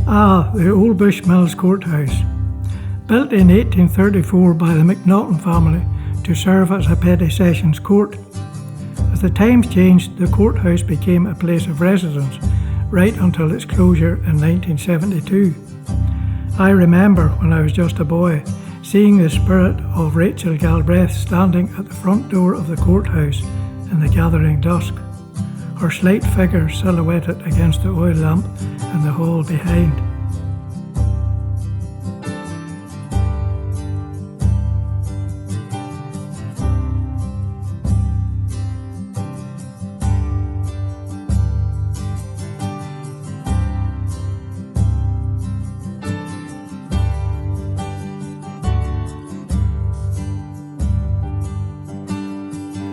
Ah, the Old Bushmills Courthouse. Built in 1834 by the Macnaughton family to serve as a petty sessions court. As the times changed, the courthouse became a place of residence right until its closure in 1972. I remember when I was just a boy seeing the spirit of Rachel Galbraith standing at the front door of the courthouse in the gathering dusk, her slight figure silhouetted against the oil lamp in the hall behind.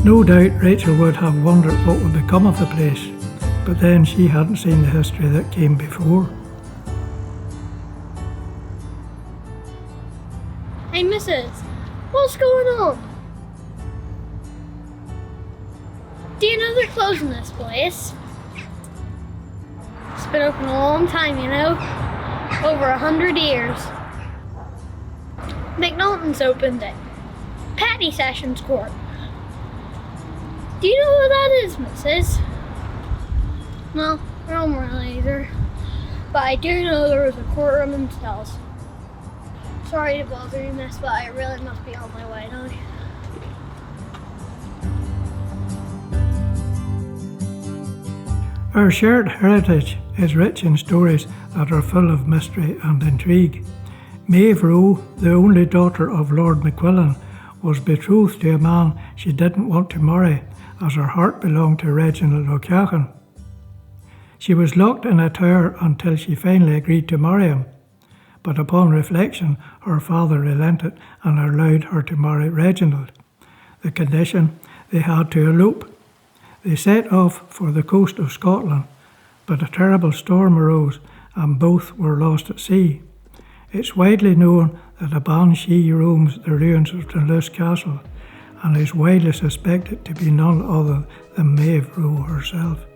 No doubt Rachel would have wondered what would become of the place, but then she hadn't seen the history that came before. Hey, Mrs. What's going on? Do you know they're closing this place? It's been open a long time, you know? Over 100 years. Macnaughton's opened it. Petty Sessions Court. Do you know what that is, Mrs.? No, I don't really either. But I do know there was a courtroom in cells. Sorry to bother you, miss, but I really must be on my way now. Our shared heritage is rich in stories that are full of mystery and intrigue. Maeve Rowe, the only daughter of Lord Macquillan, was betrothed to a man she didn't want to marry, as her heart belonged to Reginald O'Callaghan. She was locked in a tower until she finally agreed to marry him, but upon reflection her father relented and allowed her to marry Reginald. The condition: they had to elope. They set off for the coast of Scotland, but a terrible storm arose and both were lost at sea. It's widely known that a banshee roams the ruins of Dunluce Castle and is widely suspected to be none other than Maeve Rowe herself.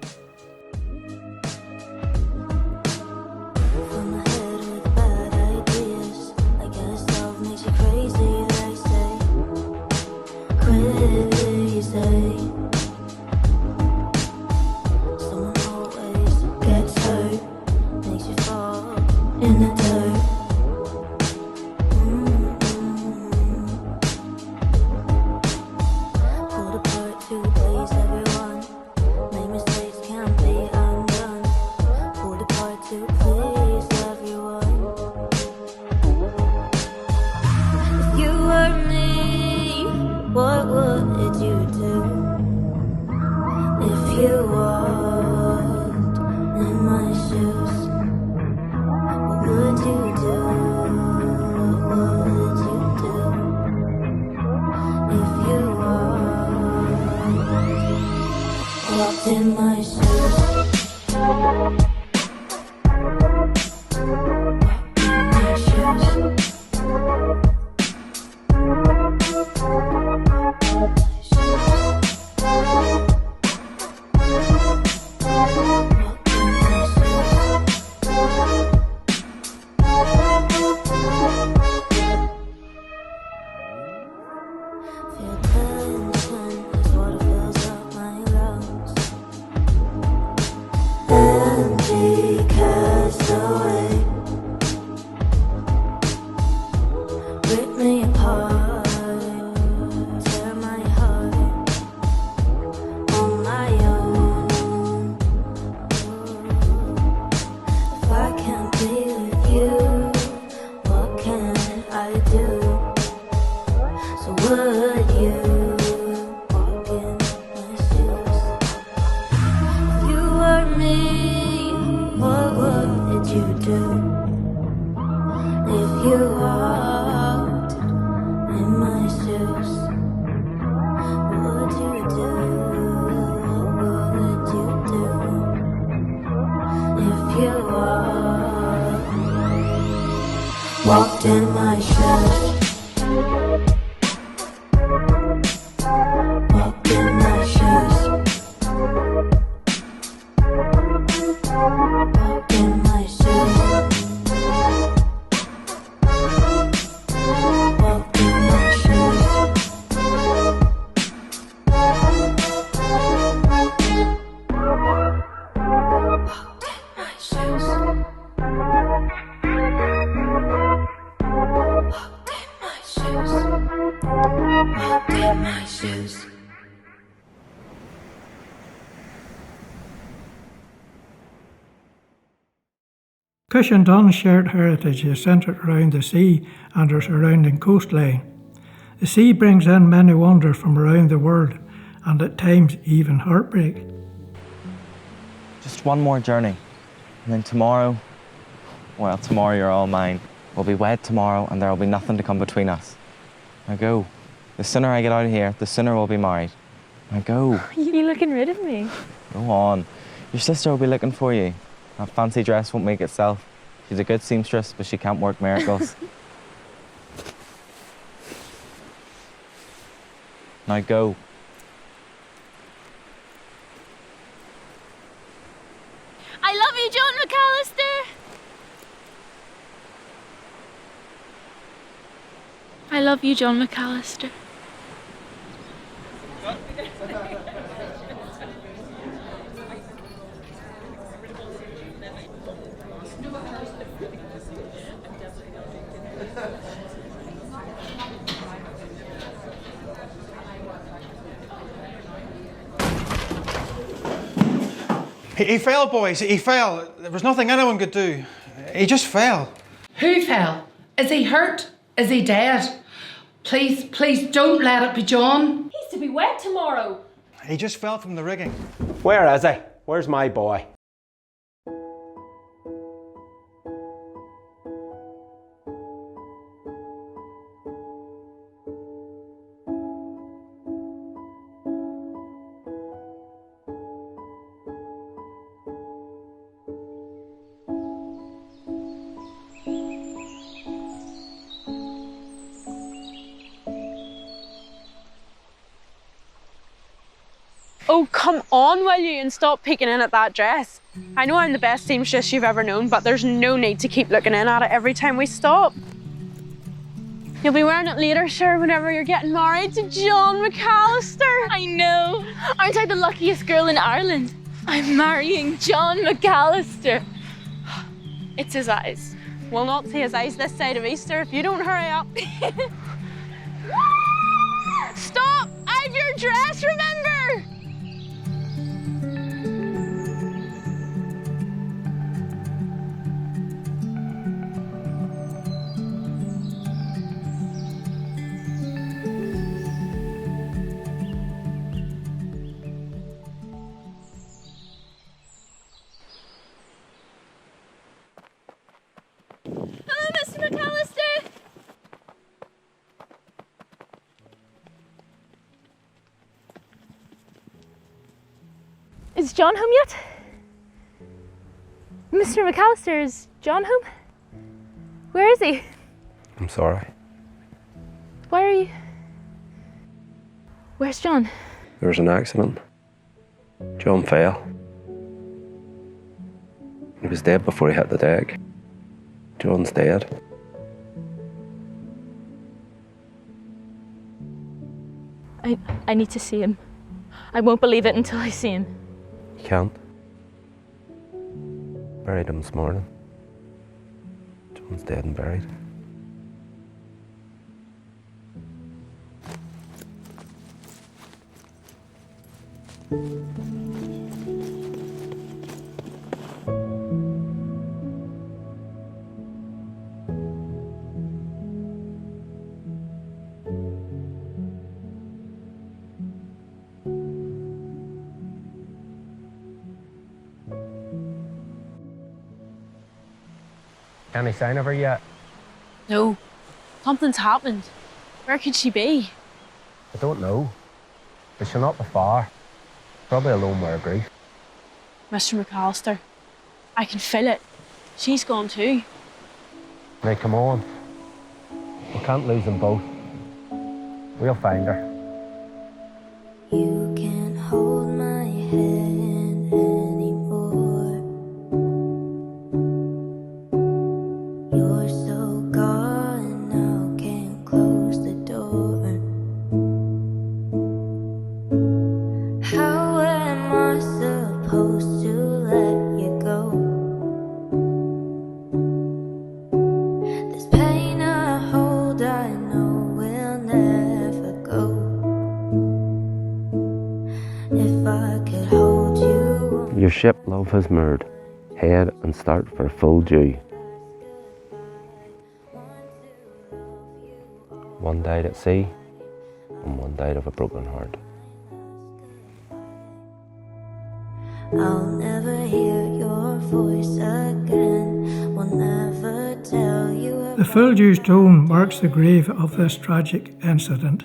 What would you do if you walked in my shoes? What would you do? What would you do if you walked in my shoes? Rip me apart, tear my heart on my own. If I can't be with you, what can I do? So would you walk in my shoes? If you were me, what would you do? If you walked in my shoes, what would you do? What would you do? If you walked in my shoes, walked in my shoes, walked in my shoes. Fish and Don's shared heritage is centred around the sea and our surrounding coastline. The sea brings in many wonders from around the world, and at times even heartbreak. Just one more journey, and then tomorrow, well, tomorrow you're all mine. We'll be wed tomorrow, and there'll be nothing to come between us. Now go. The sooner I get out of here, the sooner we'll be married. Now go. You looking rid of me? Go on. Your sister will be looking for you. That fancy dress won't make itself. She's a good seamstress, but she can't work miracles. Now go. I love you, John McAllister! I love you, John McAllister. He fell, boys. He fell. There was nothing anyone could do. He just fell. Who fell? Is he hurt? Is he dead? Please, please don't let it be John. He's to be wed tomorrow. He just fell from the rigging. Where is he? Where's my boy? Oh, come on, will you, and stop peeking in at that dress. I know I'm the best seamstress you've ever known, but there's no need to keep looking in at it every time we stop. You'll be wearing it later, sure, whenever you're getting married to John McAllister. I know. Aren't I the luckiest girl in Ireland? I'm marrying John McAllister. It's his eyes. We'll not see his eyes this side of Easter if you don't hurry up. Stop! I've your dress, remember? Hello, Mr. McAllister. Is John home yet? Mr. McAllister, is John home? Where is he? I'm sorry. Why are you... Where's John? There was an accident. John fell. He was dead before he hit the deck. John's dead. I need to see him. I won't believe it until I see him. You can't. Buried him this morning. John's dead and buried. Any sign of her yet? No. Something's happened. Where could she be? I don't know. But she'll not be far. Probably alone with her grief. Mr. McAllister, I can feel it. She's gone too. Now come on. We can't lose them both. We'll find her. You can't hold my hand anymore. You're so gone now, can't close the door. How am I supposed to let you go? This pain I hold, I know will never go. If I could hold you. Your ship love has moored. Head and start for full due. One died at sea, and one died of a broken heart. I'll never hear your voice again. Will never tell you. The Full stone marks the grave of this tragic incident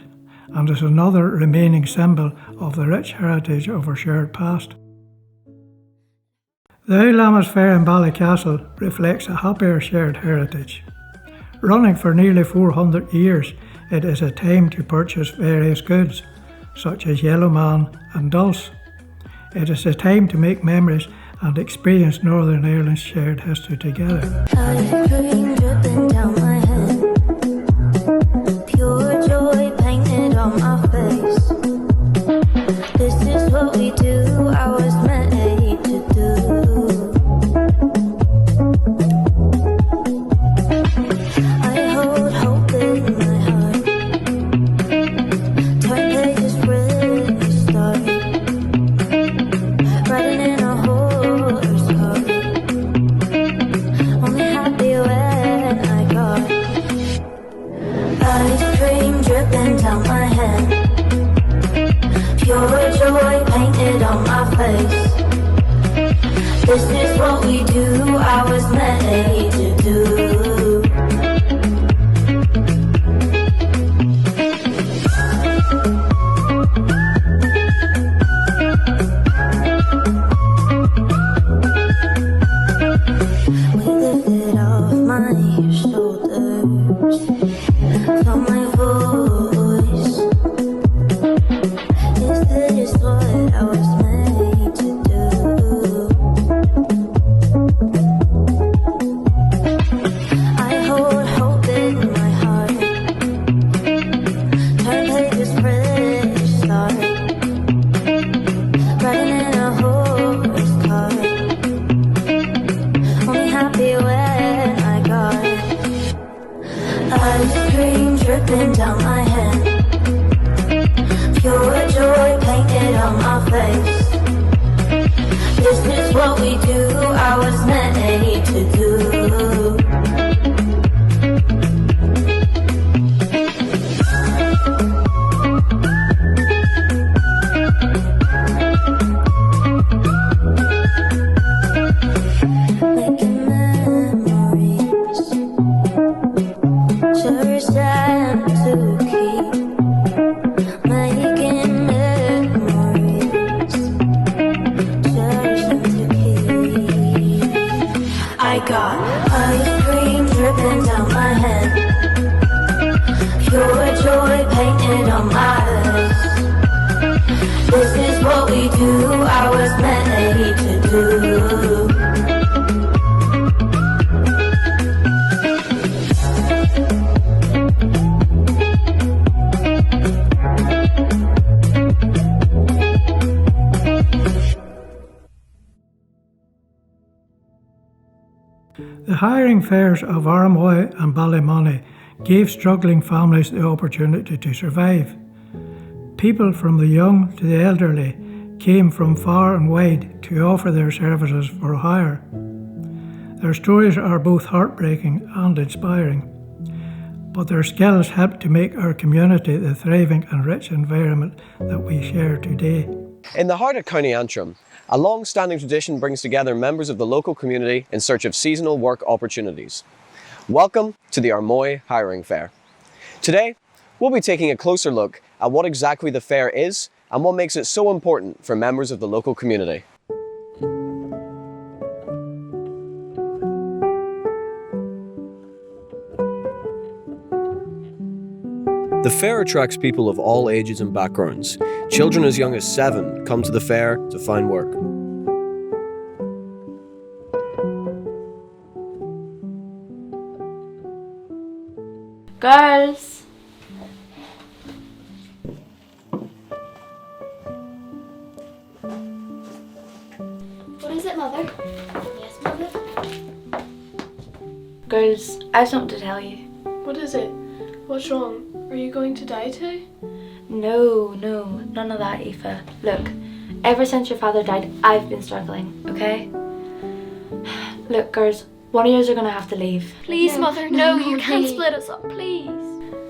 and is another remaining symbol of the rich heritage of our shared past. The Lammas Fair in Ballycastle reflects a happier shared heritage. Running for nearly 400 years, it is a time to purchase various goods, such as Yellowman and Dulce. It is a time to make memories and experience Northern Ireland's shared history together. Ice cream dripping down my head. Pure joy painted on my face. This is what we do, I was made to do. I hold hope in my heart. Turn pages, really start. Riding in a horse cart. Only happy when I got ice cream dripping down my head. Pure joy painted on my face. This is what we do, I was made to do. We lifted off my shoulders, felt my voice. Is this what I was made to do? I hold hope in my heart. Turn pages, fresh start. Riding in a horse cart. Only happy when I got ice cream dripping down my head. Pure joy painted on my face. This is what we do, I was made to do. Making memories, cherish them to keep. Making memories, cherish them to keep. I got ice cream dripping down my head. Pure joy painted on my face. This is what we do, I was made to do. The hiring fairs of Armoy and Ballymoney gave struggling families the opportunity to survive. People from the young to the elderly came from far and wide to offer their services for hire. Their stories are both heartbreaking and inspiring, but their skills helped to make our community the thriving and rich environment that we share today. In the heart of County Antrim, a long-standing tradition brings together members of the local community in search of seasonal work opportunities. Welcome to the Armoy Hiring Fair. Today, we'll be taking a closer look at what exactly the fair is and what makes it so important for members of the local community. The fair attracts people of all ages and backgrounds. Children as young as 7 come to the fair to find work. Girls! What is it, Mother? Yes, Mother? Girls, I have something to tell you. What is it? What's wrong? Are you going to die too? No, none of that, Aoife. Look, ever since your father died, I've been struggling, okay? Look, girls, one of yous are gonna have to leave. Please, Mother, no, you can't split us up, please.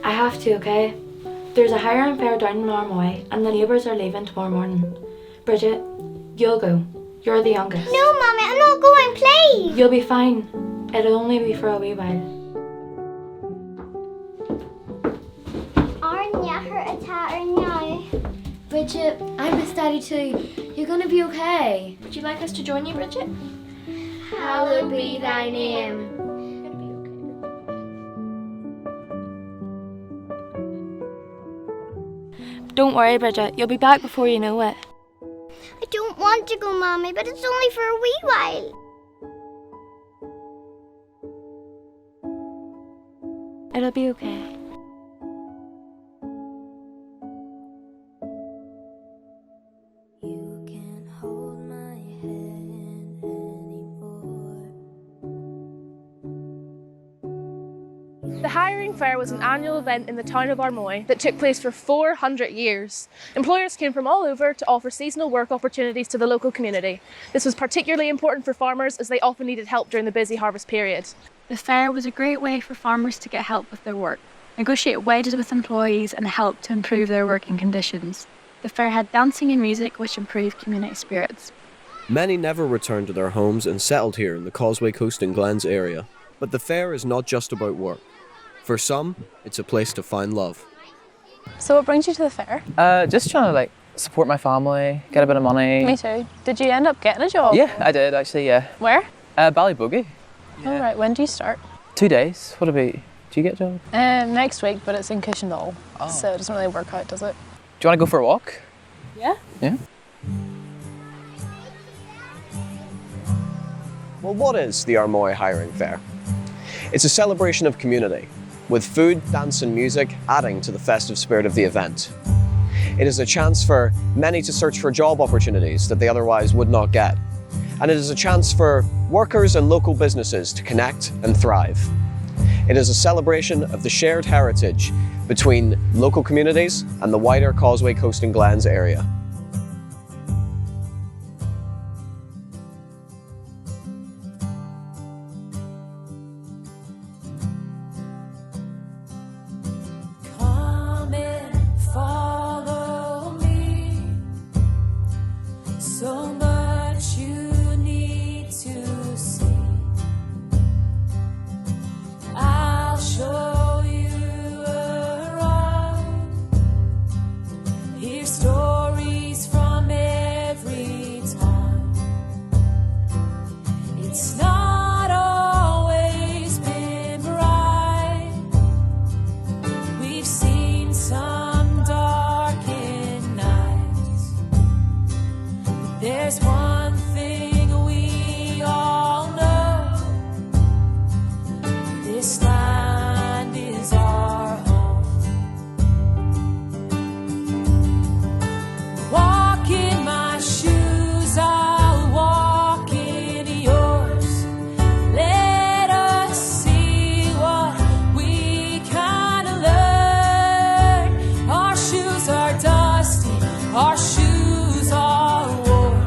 I have to, okay? There's a hiring fair down in Armoy and the neighbours are leaving tomorrow morning. Bridget, you'll go. You're the youngest. No, Mummy, I'm not going, please. You'll be fine. It'll only be for a wee while. Aren't you hurt a tatter now? Bridget, I miss Daddy too. You're gonna be okay. Would you like us to join you, Bridget? Hallowed be thy name. Don't worry, Bridget. You'll be back before you know it. I don't want to go, Mommy, but it's only for a wee while. It'll be okay. You can't hold my hand anymore. The hiring fair was an annual event in the town of Armoy that took place for 400 years. Employers came from all over to offer seasonal work opportunities to the local community. This was particularly important for farmers as they often needed help during the busy harvest period. The fair was a great way for farmers to get help with their work, negotiate wages with employees and help to improve their working conditions. The fair had dancing and music which improved community spirits. Many never returned to their homes and settled here in the Causeway Coast and Glens area. But the fair is not just about work. For some, it's a place to find love. So what brings you to the fair? Just trying to support my family, get a bit of money. Me too. Did you end up getting a job? Yeah, I did actually, yeah. Where? Ballyboogie. Yeah. All right, when do you start? 2 days. What about, do you get a job? Next week, but it's in Cushendall. Oh. So it doesn't really work out, does it? Do you want to go for a walk? Yeah. Yeah. Well, what is the Armoy Hiring Fair? It's a celebration of community, with food, dance and music adding to the festive spirit of the event. It is a chance for many to search for job opportunities that they otherwise would not get. And it is a chance for workers and local businesses to connect and thrive. It is a celebration of the shared heritage between local communities and the wider Causeway Coast and Glens area. So much you need to see. I'll show you around. Hear stories from every time. It's not always been bright. We've seen some darkened nights. There's one thing we all know. This land is our home. Walk in my shoes, I'll walk in yours. Let us see what we can learn. Our shoes are dusty, our shoes are worn.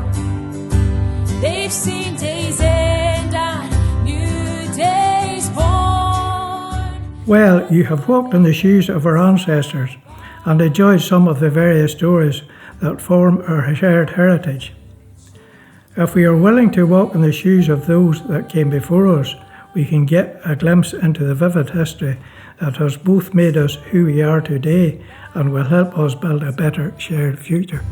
They've seen days end and new days born. Well, you have walked in the shoes of our ancestors and enjoyed some of the various stories that form our shared heritage. If we are willing to walk in the shoes of those that came before us, we can get a glimpse into the vivid history that has both made us who we are today and will help us build a better shared future.